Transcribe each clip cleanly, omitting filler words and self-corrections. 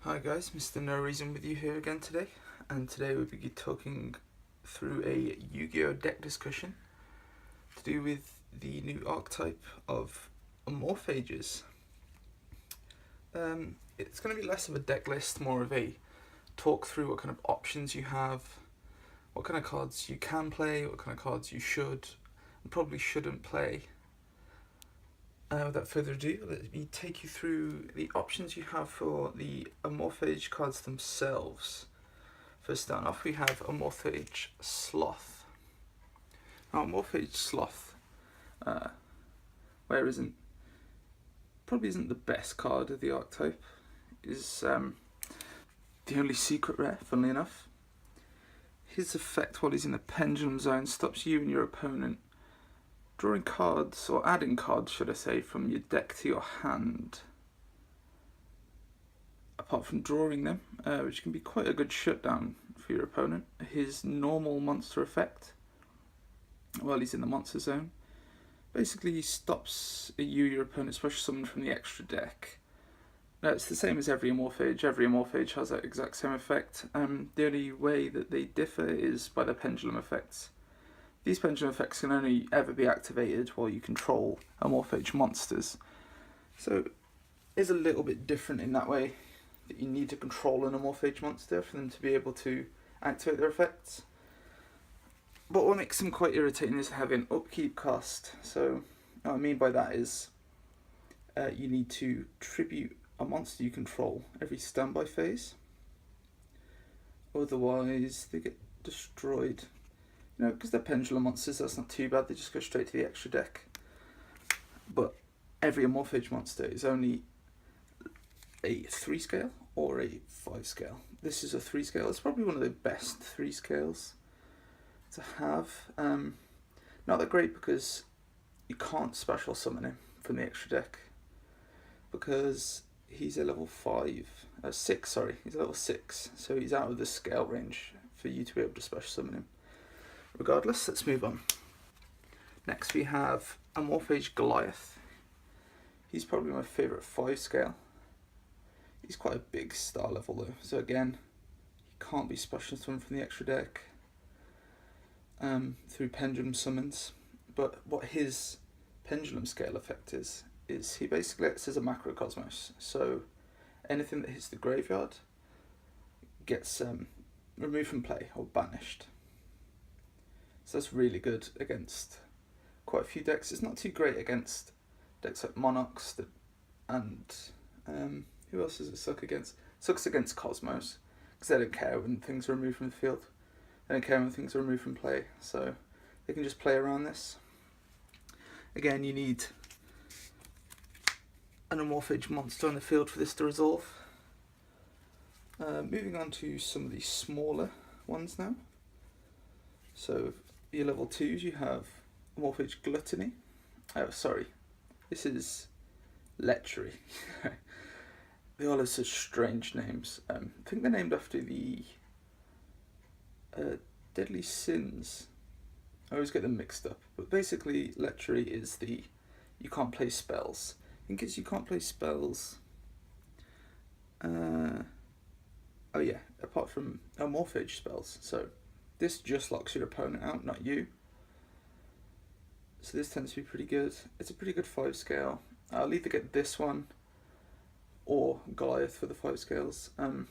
Hi guys, Mr. No Reason with you here again today, and today we'll be talking through a Yu-Gi-Oh deck discussion to do with the new archetype of Amorphages. It's going to be less of a deck list, more of a talk through what kind of options you have, what kind of cards you can play, what kind of cards you should and probably shouldn't play. Without further ado, let me take you through the options you have for the Amorphage cards themselves. First, starting off, we have Mortage Sloth. Now, Mortage Sloth, probably isn't the best card of the archetype, is the only secret rare, funnily enough. His effect while he's in the Pendulum zone stops you and your opponent drawing cards, or adding cards, should I say, from your deck to your hand. Apart from drawing them, which can be quite a good shutdown for your opponent. His normal monster effect, while he's in the monster zone, basically stops you, your opponent, special summon from the extra deck. Now, it's the same as every Amorphage. Every Amorphage has that exact same effect. The only way that they differ is by the pendulum effects. These pendulum effects can only ever be activated while you control Amorphage monsters. So it's a little bit different in that way, that you need to control an Amorphage monster for them to be able to activate their effects. But what makes them quite irritating is having upkeep cost. So what I mean by that is you need to tribute a monster you control every standby phase. Otherwise they get destroyed. Because they're pendulum monsters, that's not too bad, they just go straight to the extra deck. But every Amorphage monster is only a 3 scale or a 5 scale. This is a 3 scale, it's probably one of the best 3 scales to have. Not that great because you can't special summon him from the extra deck, because he's a level 6, he's a level 6, so he's out of the scale range for you to be able to special summon him. Regardless, let's move on. Next we have Amorphage Goliath. He's probably my favourite 5 scale. He's quite a big star level though, so again, he can't be special summoned from the extra deck through pendulum summons. But what his pendulum scale effect is he basically acts as a macrocosmos. So anything that hits the graveyard gets removed from play or banished. So that's really good against quite a few decks. It's not too great against decks like Monarchs and who else does it suck against? It sucks against Cosmos, because they don't care when things are removed from the field. They don't care when things are removed from play, so they can just play around this. Again, you need an Amorphage monster on the field for this to resolve. Moving on to some of the smaller ones now. So your level 2s, you have Amorphage Gluttony. This is Lechery. They all have such strange names. I think they're named after the Deadly Sins. I always get them mixed up. But basically, Lechery is you can't play spells. I think it's you can't play spells. Apart from Amorphage spells. So this just locks your opponent out, not you. So this tends to be pretty good. It's a pretty good 5 scale. I'll either get this one or Goliath for the 5 scales. That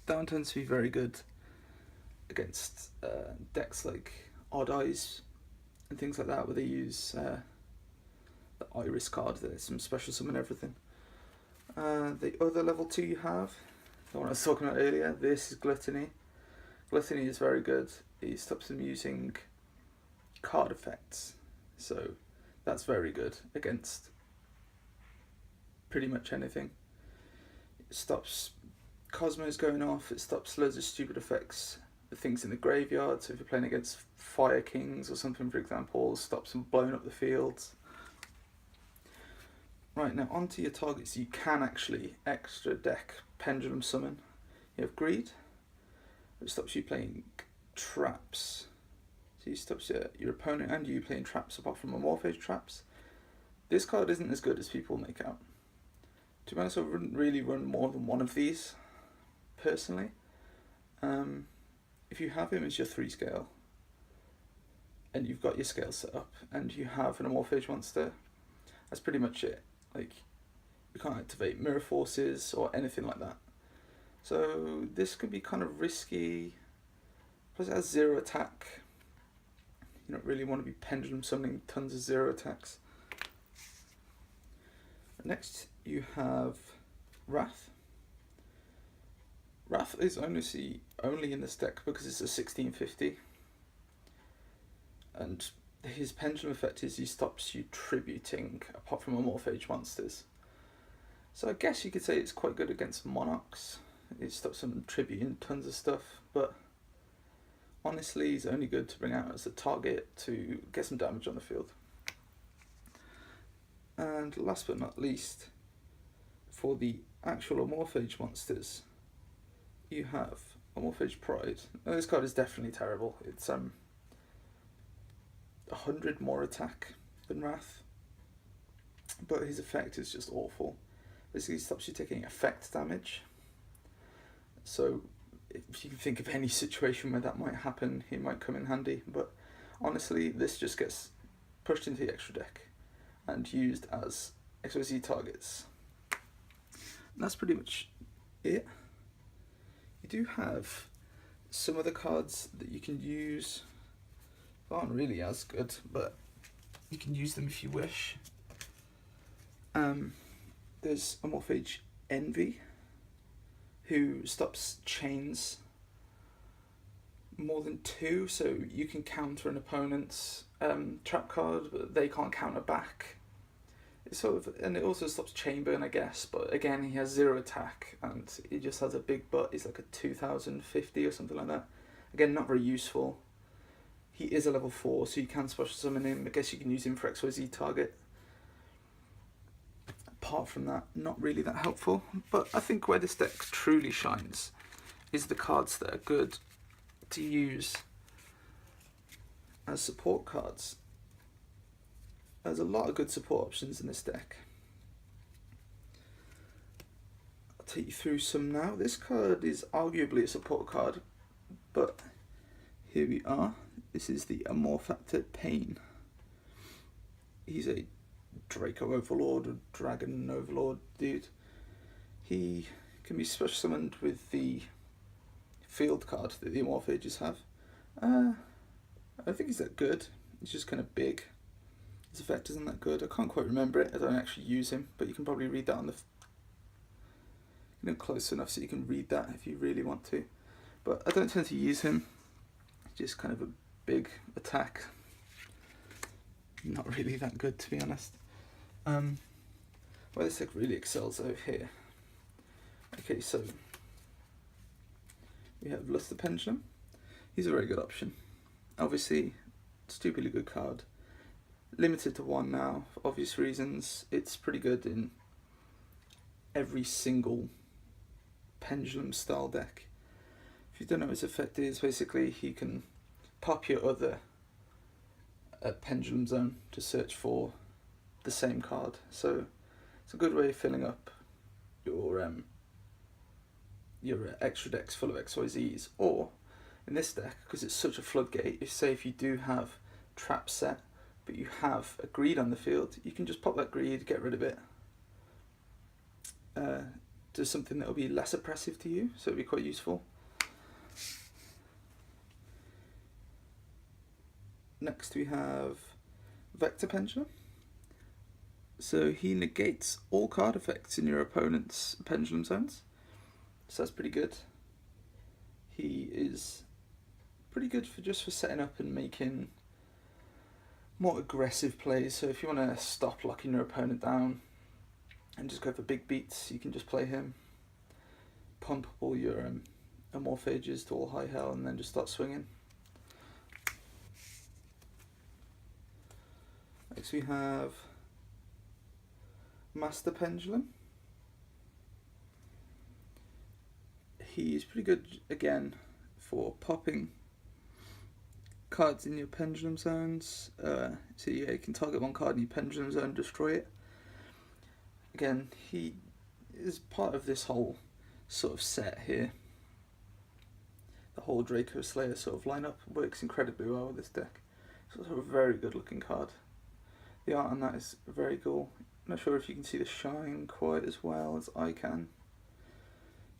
one tends to be very good against decks like Odd Eyes and things like that, where they use the Iris card, there's some special summon everything. The other level 2 you have, the one I was talking about earlier, this is Gluttony. Gluttony is very good. He stops them using card effects, so that's very good against pretty much anything. It stops Cosmos going off, it stops loads of stupid effects, the things in the graveyard, so if you're playing against Fire Kings or something, for example, stops them blowing up the fields. Right, now onto your targets you can actually extra deck pendulum summon. You have Greed, which stops you playing traps. So he stops your opponent and you playing traps apart from Amorphage traps. This card isn't as good as people make out. To be honest, I wouldn't really run more than one of these, personally. If you have him as your 3 scale, and you've got your scale set up, and you have an Amorphage monster, that's pretty much it. Like, you can't activate mirror forces or anything like that. So this could be kind of risky. Plus it has 0 attack. You don't really want to be pendulum summoning tons of 0 attacks. Next you have Wrath. Wrath is only in this deck because it's a 1650. And his pendulum effect is he stops you tributing apart from Amorphage monsters. So I guess you could say it's quite good against monarchs. It stops them tributing tons of stuff, but honestly he's only good to bring out as a target to get some damage on the field. And last but not least, for the actual Amorphage monsters, you have Amorphage Pride. Now, this card is definitely terrible. It's 100 more attack than Wrath, but his effect is just awful. Basically, it stops you taking effect damage. So if you can think of any situation where that might happen, he might come in handy. But honestly, this just gets pushed into the extra deck and used as XYZ targets. And that's pretty much it. You do have some other cards that you can use that aren't really as good, but you can use them if you wish. There's Amorphage Envy, who stops chains more than 2, so you can counter an opponent's trap card, but they can't counter back. It's sort of, and it also stops chain burn, I guess, but again, he has 0 attack, and he just has a big butt. He's like a 2050 or something like that. Again, not very useful. He is a level 4, so you can special summon him. I guess you can use him for XYZ target. Apart from that, not really that helpful. But I think where this deck truly shines is the cards that are good to use as support cards. There's a lot of good support options in this deck. I'll take you through some now. This card is arguably a support card, but here we are. This is the Amorphage Pain. He's a Draco Overlord or Dragon Overlord dude. He can be special summoned with the field card that the Amorphages have. I think he's that good. He's just kind of big. His effect isn't that good. I can't quite remember it. I don't actually use him, but you can probably read that on the close enough so you can read that if you really want to. But I don't tend to use him. Just kind of a big attack. Not really that good, to be honest. Where this deck really excels over here. Okay, so we have Draco Pendulum. He's a very good option. Obviously, stupidly good card. Limited to 1 now, for obvious reasons. It's pretty good in every single Pendulum style deck. If you don't know what his effect is, basically he can pop your other Pendulum Zone to search for the same card. So it's a good way of filling up your extra decks full of XYZs. Or in this deck, because it's such a floodgate, if you do have trap set but you have a greed on the field, you can just pop that greed, get rid of it, do something that will be less oppressive to you, so it'll be quite useful. Next we have Vector Pendulum. So he negates all card effects in your opponent's Pendulum Zones, so that's pretty good. He is pretty good for just for setting up and making more aggressive plays. So if you want to stop locking your opponent down and just go for big beats, you can just play him, pump up all your Amorphages to all high hell, and then just start swinging. Next we have Master Pendulum. He's pretty good again for popping cards in your Pendulum Zones. So yeah, you can target one card in your Pendulum Zone, destroy it. Again, he is part of this whole sort of set here. The whole Draco Slayer sort of lineup works incredibly well with this deck. It's also a very good looking card. The art on that is very cool. I'm not sure if you can see the shine quite as well as I can.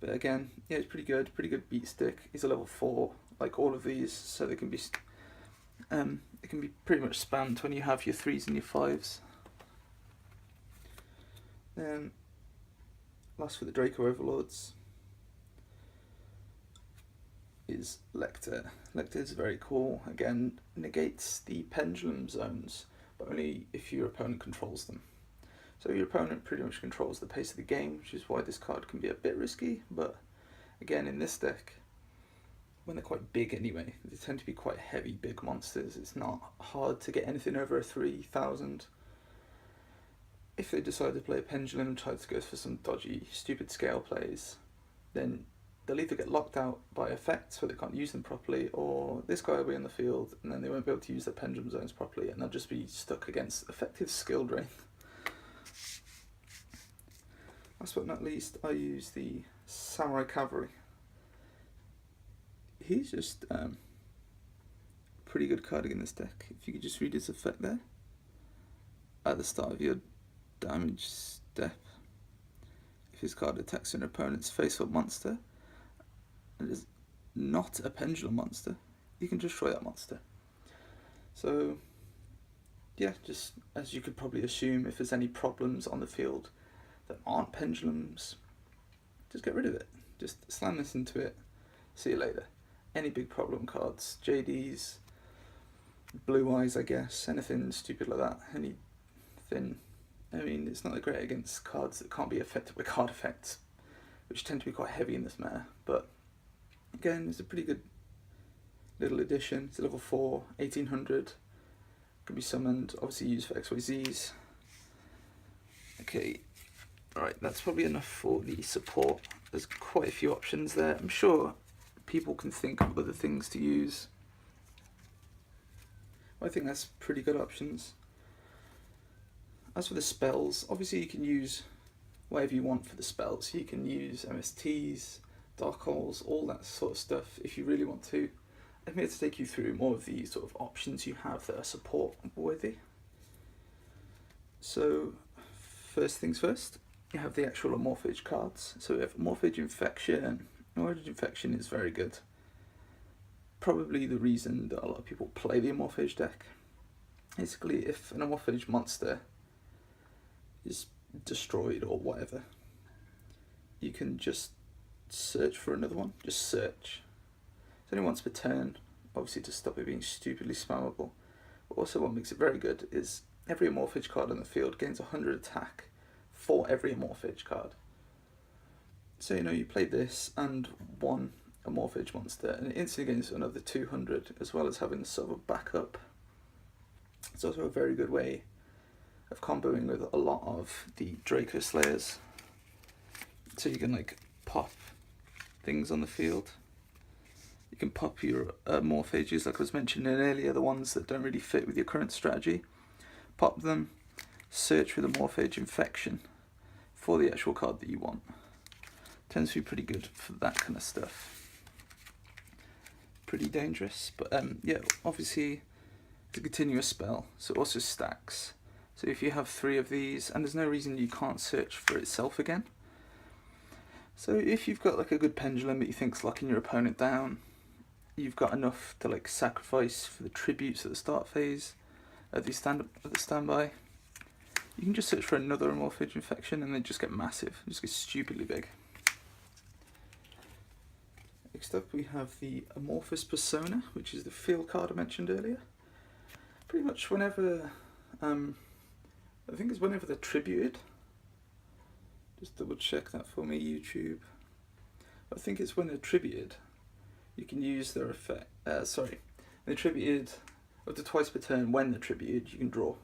But again, yeah, it's pretty good beat stick. He's a level 4, like all of these, so they can be it can be pretty much spammed when you have your 3s and your 5s. Then, last for the Draco Overlords is Lecter. Lecter is very cool. Again, negates the pendulum zones, but only if your opponent controls them. So your opponent pretty much controls the pace of the game, which is why this card can be a bit risky, but again, in this deck, when they're quite big anyway, they tend to be quite heavy, big monsters. It's not hard to get anything over a 3,000. If they decide to play a pendulum and try to go for some dodgy, stupid scale plays, then they'll either get locked out by effects where they can't use them properly, or this guy will be in the field and then they won't be able to use their pendulum zones properly, and they'll just be stuck against effective skill drain. Last but not least, I use the Samurai Cavalry. He's just pretty good card in this deck. If you could just read his effect there. At the start of your damage step, if his card attacks an opponent's face-up monster and is not a pendulum monster, you can destroy that monster. So yeah, just as you could probably assume, if there's any problems on the field that aren't pendulums, just get rid of it. Just slam this into it, see you later. Any big problem cards, JDs, Blue Eyes, I guess, anything stupid like that, anything. I mean, it's not that great against cards that can't be affected by card effects, which tend to be quite heavy in this meta, but again, it's a pretty good little addition. It's a level 4, 1800, can be summoned, obviously used for XYZs. Okay, alright, that's probably enough for the support. There's quite a few options there. I'm sure people can think of other things to use. I think that's pretty good options. As for the spells, obviously you can use whatever you want for the spells. You can use MSTs, Dark Holes, all that sort of stuff if you really want to. I'm here to take you through more of the sort of options you have that are support worthy. So, first things first, you have the actual Amorphage cards. So we have Mortage Infection. Mortage Infection is very good. Probably the reason that a lot of people play the Amorphage deck. Basically, if an Amorphage monster is destroyed or whatever, you can just search for another one. Just search. It's only once per turn, obviously to stop it being stupidly spammable. But also what makes it very good is every Amorphage card on the field gains 100 attack for every Amorphage card. So you played this and one Amorphage monster and it instantly gains another 200, as well as having sort of a backup. It's also a very good way of comboing with a lot of the Draco Slayers. So you can like pop things on the field. You can pop your Morphages, like I was mentioning earlier, the ones that don't really fit with your current strategy. Pop them, search with a Morphage Infection for the actual card that you want. Tends to be pretty good for that kind of stuff. Pretty dangerous, but yeah, obviously it's a continuous spell, so it also stacks. So if you have 3 of these, and there's no reason you can't search for itself again. So if you've got like a good pendulum that you think's locking your opponent down, you've got enough to like sacrifice for the tributes at the start phase, at the standby. You can just search for another Amorphage Infection and they just get massive, just get stupidly big. Next up we have the Amorphous Persona, which is the field card I mentioned earlier. Pretty much whenever, I think it's whenever they're tributed. Just double check that for me, YouTube. I think it's when they're tributed, you can use their effect, they're tributed up to twice per turn. When they're tributed, you can draw.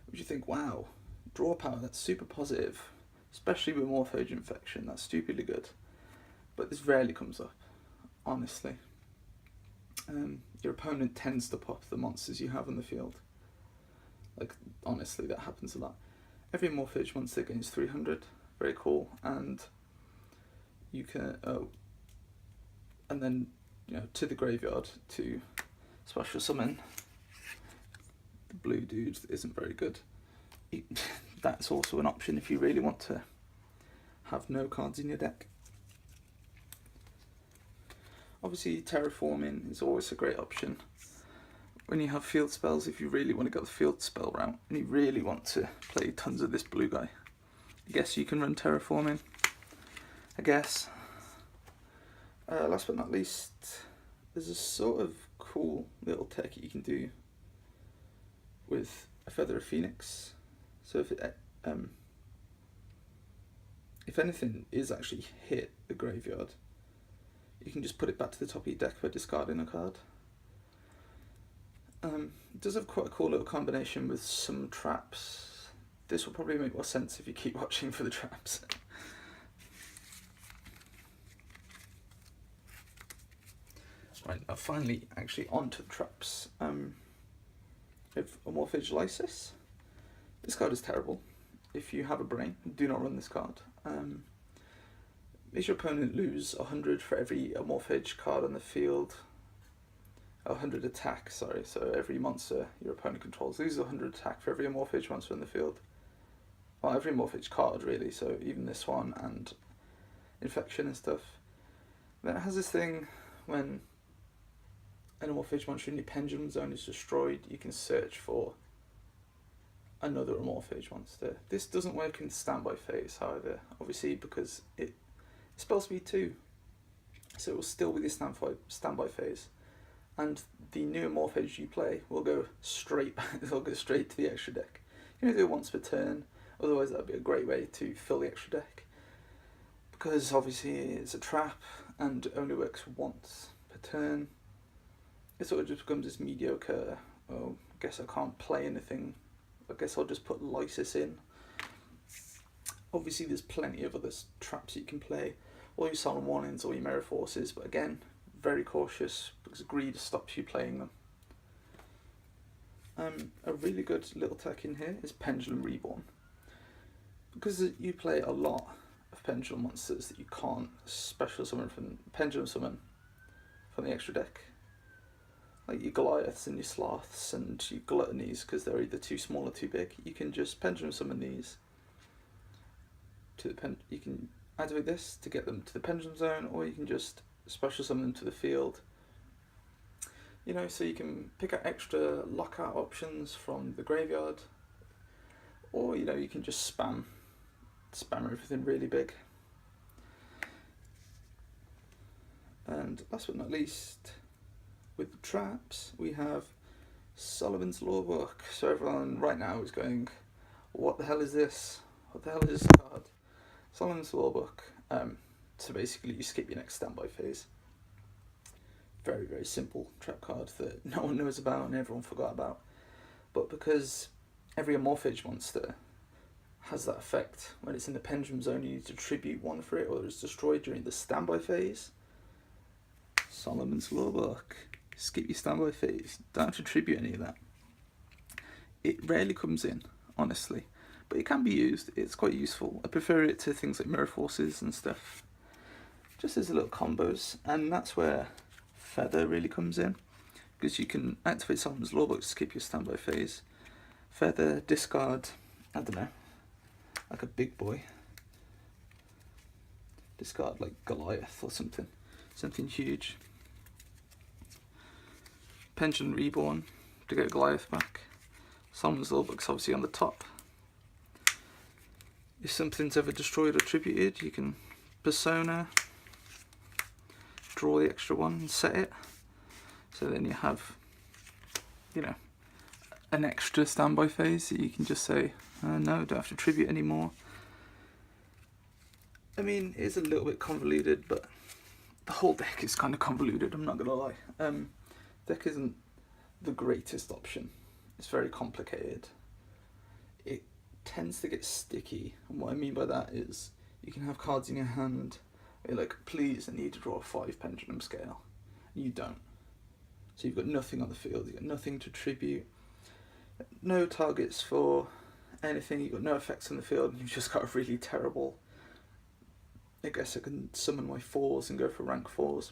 Which you think, wow, draw power, that's super positive. Especially with Morphage Infection, that's stupidly good. But this rarely comes up, honestly. Your opponent tends to pop the monsters you have on the field. Like, honestly, that happens a lot. Every Morphage monster gains 300 very cool. And you can, and then, you know, to the graveyard to special summon the blue dude that isn't very good. That's also an option if you really want to have no cards in your deck. Obviously terraforming is always a great option when you have field spells. If you really want to go the field spell route and you really want to play tons of this blue guy, I guess you can run terraforming, I guess. Last but not least, there's a sort of cool little tech you can do with a Feather of Phoenix. So if anything is actually hit the graveyard, you can just put it back to the top of your deck by discarding a card. It does have quite a cool little combination with some traps. This will probably make more sense if you keep watching for the traps. Right, now finally actually onto the traps. With Amorphage Lysis. This card is terrible. If you have a brain, do not run this card. Makes your opponent lose 100 for every Amorphage card on the field. 100 attack, sorry, so every monster your opponent controls loses 100 attack for every Amorphage monster in the field. Well, every Amorphage card really, so even this one and Infection and stuff. Then it has this thing when an Amorphage monster in your Pendulum zone is destroyed, you can search for another Amorphage monster. This doesn't work in standby phase, however, obviously, because it spell speed 2, so it will still be the standby phase, and the new Amorphage you play will go straight to the extra deck. You can do it once per turn, otherwise that would be a great way to fill the extra deck, because obviously it's a trap and only works once per turn. It sort of just becomes this mediocre, oh, I guess I can't play anything, I guess I'll just put Lysis in. Obviously there's plenty of other traps you can play, or your Solemn Warnings or your Mirror Forces, but again, very cautious because greed stops you playing them. A really good little tech in here is Pendulum Reborn. Because you play a lot of Pendulum monsters that you can't special summon from Pendulum Summon from the extra deck, like your Goliaths and your Sloths and your Gluttonies, because they're either too small or too big, you can just Pendulum Summon these to the you can activate this to get them to the Pendulum Zone, or you can just special summon them to the field. You know, so you can pick out extra lockout options from the graveyard, or you know, you can just spam everything really big. And last but not least, with the traps, we have Solomon's Lawbook. So everyone right now is going, what the hell is this? What the hell is this card? Solomon's Lawbook. So basically you skip your next standby phase. Very, very simple trap card that no one knows about and everyone forgot about. But because every Amorphage monster has that effect, when it's in the Pendulum Zone you need to tribute one for it, or it's destroyed during the standby phase. Solomon's Lawbook. Skip your standby phase, don't have to tribute any of that. It rarely comes in, honestly, but it can be used. It's quite useful. I prefer it to things like Mirror Forces and stuff, just as little combos, and that's where Feather really comes in, because you can activate Solomon's Lawbook to skip your standby phase. Feather, discard, I don't know, like a big boy. Discard like Goliath or something huge. Pendulum Reborn to get Goliath back. Solomon's Lawbook's obviously on the top. If something's ever destroyed or tributed, you can Persona, draw the extra one and set it. So then you have, you know, an extra standby phase that you can just say, no, don't have to tribute anymore. I mean, it's a little bit convoluted, but the whole deck is kind of convoluted, I'm not going to lie. Deck isn't the greatest option. It's very complicated. It tends to get sticky, and what I mean by that is you can have cards in your hand where you're like, please, I need to draw a 5 Pendulum Scale. And you don't. So you've got nothing on the field, you've got nothing to tribute, no targets for anything, you've got no effects on the field, and you've just got a really terrible I guess I can summon my 4s and go for rank 4s.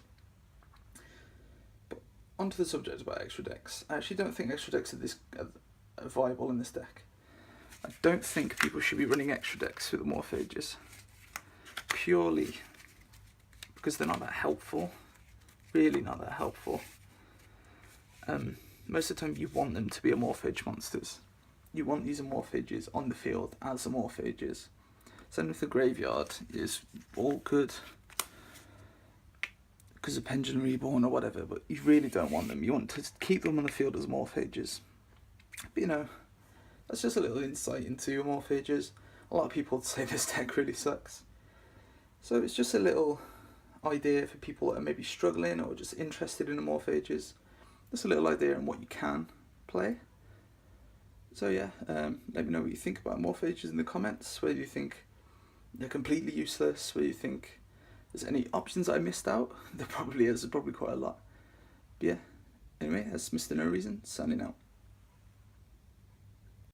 But onto the subject about extra decks. I actually don't think extra decks are viable in this deck. I don't think people should be running extra decks with Amorphages, purely because they're not that helpful. Really not that helpful. Most of the time you want them to be Amorphage monsters. You want these Amorphages on the field as Amorphages. Same with the graveyard is all good because of Pendulum Reborn or whatever, but you really don't want them. You want to keep them on the field as Amorphages. But you know, that's just a little insight into Amorphages. A lot of people say this deck really sucks. So it's just a little idea for people that are maybe struggling or just interested in Amorphages. Just a little idea on what you can play. So yeah, let me know what you think about Amorphages in the comments, whether you think they're completely useless, whether you think there's any options I missed out. There probably is, probably quite a lot. But yeah, anyway, that's Mr. No Reason, signing out.